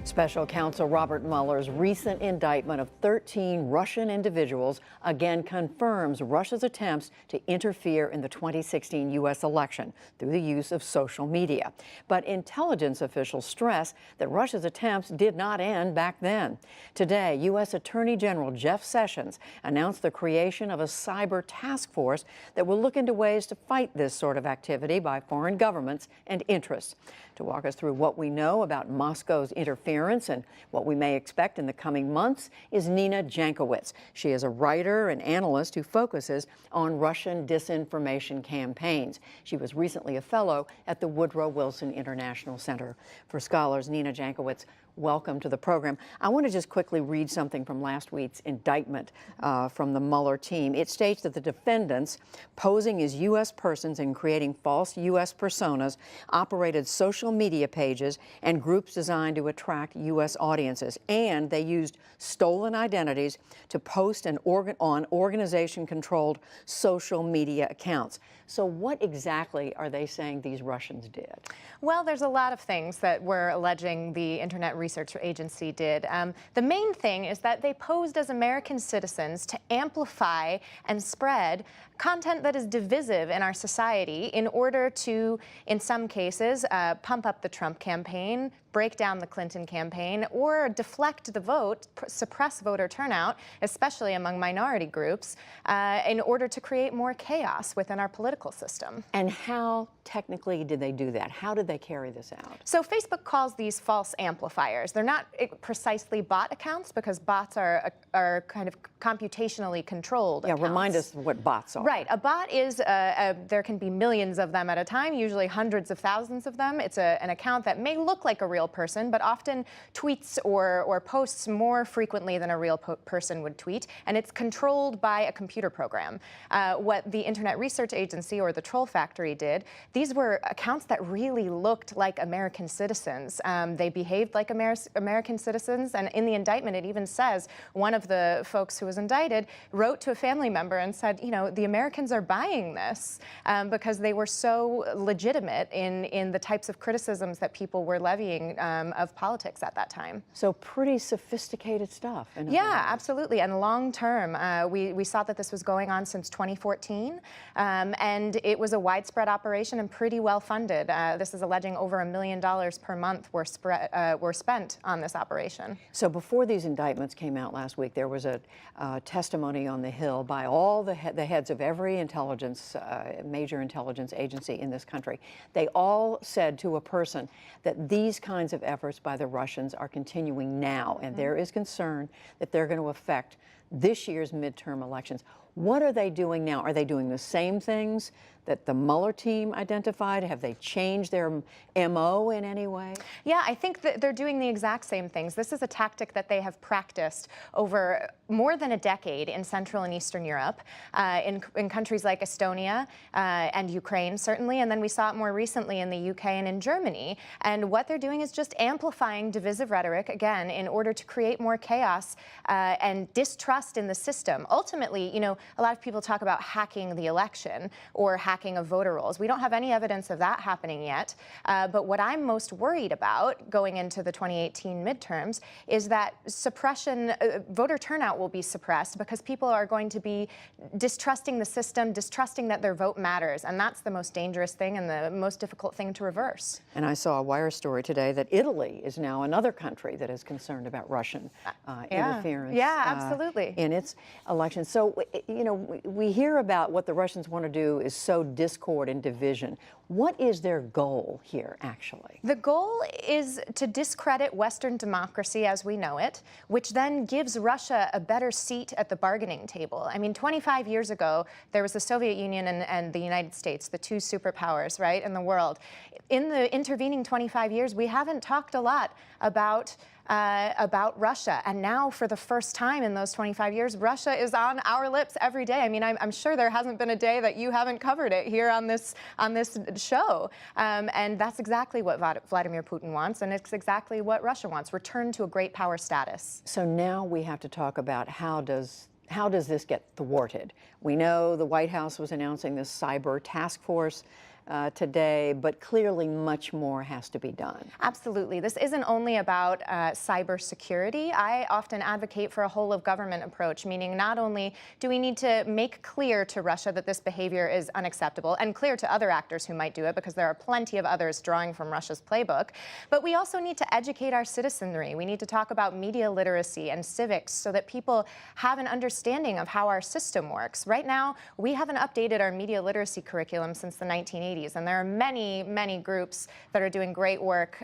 Special Counsel Robert Mueller's recent indictment of 13 Russian individuals again confirms Russia's attempts to interfere in the 2016 U.S. election through the use of social media. But intelligence officials stress that Russia's attempts did not end back then. Today, U.S. Attorney General Jeff Sessions announced the creation of a cyber task force that will look into ways to fight this sort of activity by foreign governments and interests. To walk us through what we know about Moscow's interference and what we may expect in the coming months is Nina Jankowicz. She is a writer and analyst who focuses on Russian disinformation campaigns. She was recently a fellow at the Woodrow Wilson International Center for Scholars. Nina Jankowicz, welcome to the program. I want to just quickly read something from last week's indictment from the Mueller team. It states that the defendants, posing as U.S. persons and creating false U.S. personas, operated social media pages and groups designed to attract U.S. audiences, and they used stolen identities to post on organization-controlled social media accounts. So what exactly are they saying these Russians did? Well, there's a lot of things that we're alleging the Internet Research Agency did. The main thing is that they posed as American citizens to amplify and spread content that is divisive in our society in order to, in some cases, pump up the Trump campaign, break down the Clinton campaign, or deflect the vote, suppress voter turnout, especially among minority groups, in order to create more chaos within our political system. And how technically did they do that? How did they carry this out? So Facebook calls these false amplifiers. They're not precisely bot accounts because bots are kind of computationally controlled accounts. Remind us what bots are. Right. A bot is, there can be millions of them at a time, usually hundreds of thousands of them. It's an account that may look like a real person, but often tweets or posts more frequently than a real person would tweet, and it's controlled by a computer program. What the Internet Research Agency or the Troll Factory did, these were accounts that really looked like American citizens. They behaved like American citizens, and in the indictment it even says one of the folks who was indicted wrote to a family member and said, you know, the Americans are buying this because they were so legitimate in the types of criticisms that people were levying of politics at that time. So pretty sophisticated stuff. Yeah, absolutely. And long term, we saw that this was going on since 2014, and it was a widespread operation and pretty well funded. This is alleging over $1 million per month were spent on this operation. So before these indictments came out last week, there was a testimony on the Hill by all the heads of every intelligence, major intelligence agency in this country. They all said to a person that these kinds of efforts by the Russians are continuing now, and there is concern that they're going to affect this year's midterm elections. What are they doing now? Are they doing the same things that the Mueller team identified? Have they changed their MO in any way? Yeah, I think that they're doing the exact same things. This is a tactic that they have practiced over more than a decade in Central and Eastern Europe, in countries like Estonia and Ukraine, certainly, and then we saw it more recently in the UK and in Germany. And what they're doing is just amplifying divisive rhetoric, again, in order to create more chaos and distrust in the system. Ultimately, you know, a lot of people talk about hacking the election or hacking of voter rolls. We don't have any evidence of that happening yet. But what I'm most worried about going into the 2018 midterms is that suppression, voter turnout will be suppressed because people are going to be distrusting the system, distrusting that their vote matters. And that's the most dangerous thing and the most difficult thing to reverse. And I saw a wire story today that Italy is now another country that is concerned about Russian interference absolutely. In its elections. So, you know, we hear about what the Russians want to do is sow discord and division. What is their goal here, actually? The goal is to discredit Western democracy as we know it, which then gives Russia a better seat at the bargaining table. I mean, 25 years ago, there was the Soviet Union and the United States, the two superpowers, right, in the world. In the intervening 25 years, we haven't talked a lot about Russia. And now, for the first time in those 25 years, Russia is on our lips every day. I mean, I'm sure there hasn't been a day that you haven't covered it here on this show. And that's exactly what Vladimir Putin wants, and it's exactly what Russia wants, return to a great power status. So now we have to talk about how does this get thwarted? We know the White House was announcing this cyber task force. today, but clearly much more has to be done. Absolutely. This isn't only about cybersecurity. I often advocate for a whole of government approach, meaning not only do we need to make clear to Russia that this behavior is unacceptable and clear to other actors who might do it, because there are plenty of others drawing from Russia's playbook, but we also need to educate our citizenry. We need to talk about media literacy and civics so that people have an understanding of how our system works. Right now, we haven't updated our media literacy curriculum since the 1980s, and there are many, many groups that are doing great work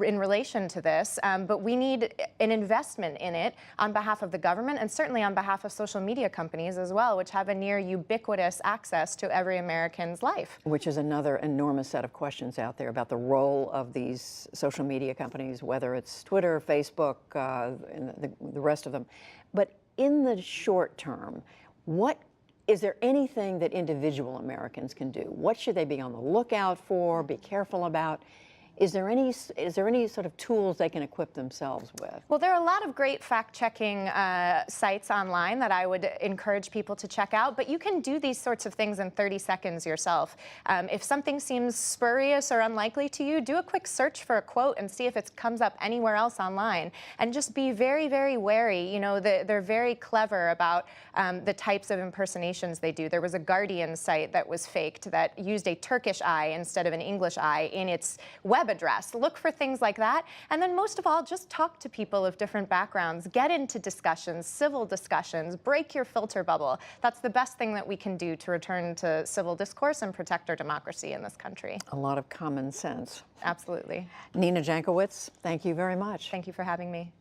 in relation to this, but we need an investment in it on behalf of the government and certainly on behalf of social media companies as well, which have a near ubiquitous access to every American's life. Which is another enormous set of questions out there about the role of these social media companies, whether it's Twitter, Facebook, and the rest of them. But in the short term, is there anything that individual Americans can do? What should they be on the lookout for, be careful about? Is there any sort of tools they can equip themselves with? Well, there are a lot of great fact-checking sites online that I would encourage people to check out, but you can do these sorts of things in 30 seconds yourself. If something seems spurious or unlikely to you, do a quick search for a quote and see if it comes up anywhere else online. And just be very, very wary. You know, they're very clever about the types of impersonations they do. There was a Guardian site that was faked that used a Turkish I instead of an English I in its web address. Look for things like that. And then most of all, just talk to people of different backgrounds. Get into discussions, civil discussions, break your filter bubble. That's the best thing that we can do to return to civil discourse and protect our democracy in this country. A lot of common sense. Absolutely. Nina Jankowicz, thank you very much. Thank you for having me.